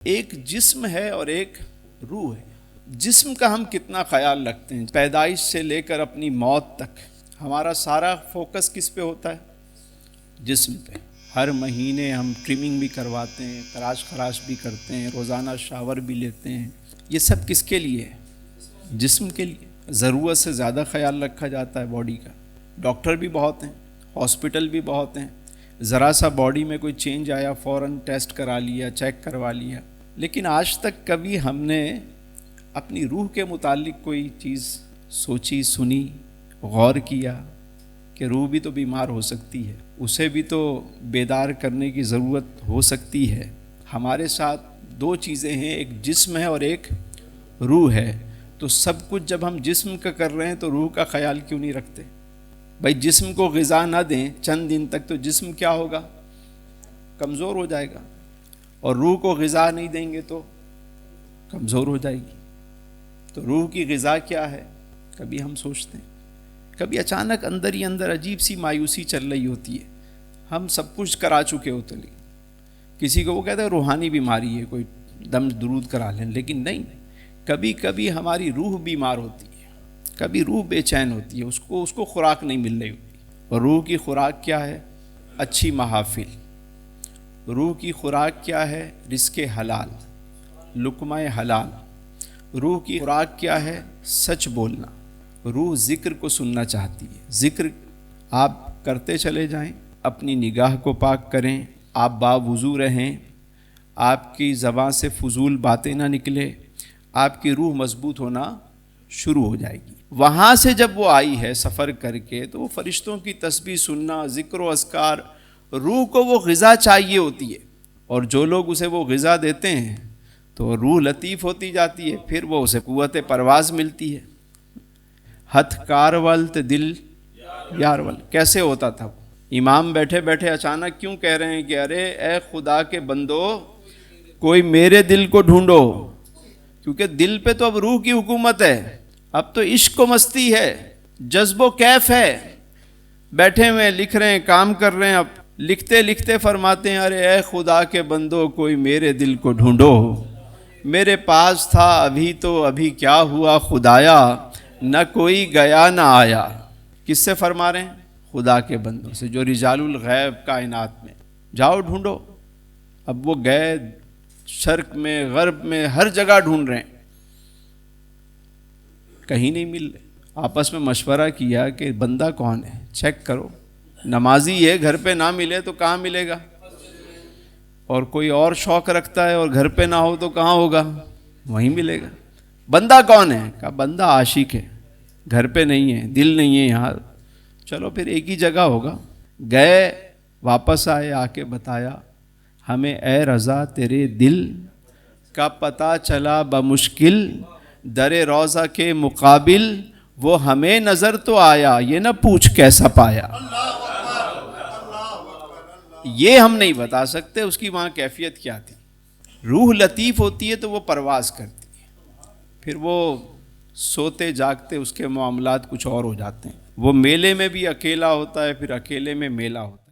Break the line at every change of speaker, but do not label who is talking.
ایک جسم ہے اور ایک روح ہے۔ جسم کا ہم کتنا خیال رکھتے ہیں، پیدائش سے لے کر اپنی موت تک ہمارا سارا فوکس کس پہ ہوتا ہے؟ جسم پہ۔ ہر مہینے ہم ٹرمنگ بھی کرواتے ہیں، تراش خراش بھی کرتے ہیں، روزانہ شاور بھی لیتے ہیں۔ یہ سب کس کے لیے ہے؟ جسم کے لیے۔ ضرورت سے زیادہ خیال رکھا جاتا ہے باڈی کا۔ ڈاکٹر بھی بہت ہیں، ہاسپٹل بھی بہت ہیں، ذرا سا باڈی میں کوئی چینج آیا فوراً ٹیسٹ کرا لیا، چیک کروا لیا۔ لیکن آج تک کبھی ہم نے اپنی روح کے متعلق کوئی چیز سوچی، سنی، غور کیا کہ روح بھی تو بیمار ہو سکتی ہے، اسے بھی تو بیدار کرنے کی ضرورت ہو سکتی ہے۔ ہمارے ساتھ دو چیزیں ہیں، ایک جسم ہے اور ایک روح ہے۔ تو سب کچھ جب ہم جسم کا کر رہے ہیں تو روح کا خیال کیوں نہیں رکھتے؟ بھائی جسم کو غذا نہ دیں چند دن تک تو جسم کیا ہوگا؟ کمزور ہو جائے گا، اور روح کو غذا نہیں دیں گے تو کمزور ہو جائے گی۔ تو روح کی غذا کیا ہے؟ کبھی ہم سوچتے ہیں، کبھی اچانک اندر ہی اندر عجیب سی مایوسی چل رہی ہوتی ہے، ہم سب کچھ کرا چکے ہوتے ہیں۔ کسی کو وہ کہتا ہے روحانی بیماری ہے، کوئی دم درود کرا لیں، لیکن نہیں، کبھی کبھی ہماری روح بیمار ہوتی ہے، کبھی روح بے چین ہوتی ہے، اس کو خوراک نہیں مل رہی ہوتی۔ اور روح کی خوراک کیا ہے؟ اچھی محافل۔ روح کی خوراک کیا ہے؟ رزق حلال، لقمہ حلال۔ روح کی خوراک کیا ہے؟ سچ بولنا۔ روح ذکر کو سننا چاہتی ہے۔ ذکر آپ کرتے چلے جائیں، اپنی نگاہ کو پاک کریں، آپ باوضو رہیں، آپ کی زبان سے فضول باتیں نہ نکلے، آپ کی روح مضبوط ہونا شروع ہو جائے گی۔ وہاں سے جب وہ آئی ہے سفر کر کے، تو وہ فرشتوں کی تسبیح سننا، ذکر و اذکار، روح کو وہ غذا چاہیے ہوتی ہے، اور جو لوگ اسے وہ غذا دیتے ہیں تو روح لطیف ہوتی جاتی ہے، پھر وہ اسے قوت پرواز ملتی ہے۔ ہتھ کارول تے دل یارول۔ کیسے ہوتا تھا وہ؟ امام بیٹھے بیٹھے اچانک کیوں کہہ رہے ہیں کہ ارے اے خدا کے بندو کوئی میرے دل کو ڈھونڈو، کیونکہ دل پہ تو اب روح کی حکومت ہے، اب تو عشق و مستی ہے، جذب و کیف ہے۔ بیٹھے ہوئے لکھ رہے ہیں، کام کر رہے ہیں، اب لکھتے لکھتے فرماتے ہیں ارے اے خدا کے بندو کوئی میرے دل کو ڈھونڈو، میرے پاس تھا ابھی تو ابھی کیا ہوا خدایا، نہ کوئی گیا نہ آیا۔ کس سے فرما رہے ہیں؟ خدا کے بندوں سے، جو رجال الغیب کائنات میں۔ جاؤ ڈھونڈو۔ اب وہ گئے شرق میں، غرب میں، ہر جگہ ڈھونڈ رہے ہیں، کہیں نہیں مل رہے۔ آپس میں مشورہ کیا کہ بندہ کون ہے، چیک کرو، نمازی ہے، گھر پہ نہ ملے تو کہاں ملے گا؟ اور کوئی اور شوق رکھتا ہے اور گھر پہ نہ ہو تو کہاں ہوگا؟ وہیں ملے گا۔ بندہ کون ہے؟ کہا بندہ عاشق ہے، گھر پہ نہیں ہے، دل نہیں ہے یہاں، چلو پھر ایک ہی جگہ ہوگا۔ گئے، واپس آئے، آ کے بتایا ہمیں اے رضا تیرے دل کا پتہ چلا بمشکل، در روضہ کے مقابل وہ ہمیں نظر تو آیا، یہ نہ پوچھ کیسا پایا۔ یہ ہم نہیں بتا سکتے اس کی وہاں کیفیت کیا تھی۔ روح لطیف ہوتی ہے تو وہ پرواز کرتی ہے، پھر وہ سوتے جاگتے اس کے معاملات کچھ اور ہو جاتے ہیں۔ وہ میلے میں بھی اکیلا ہوتا ہے، پھر اکیلے میں میلہ ہوتا ہے۔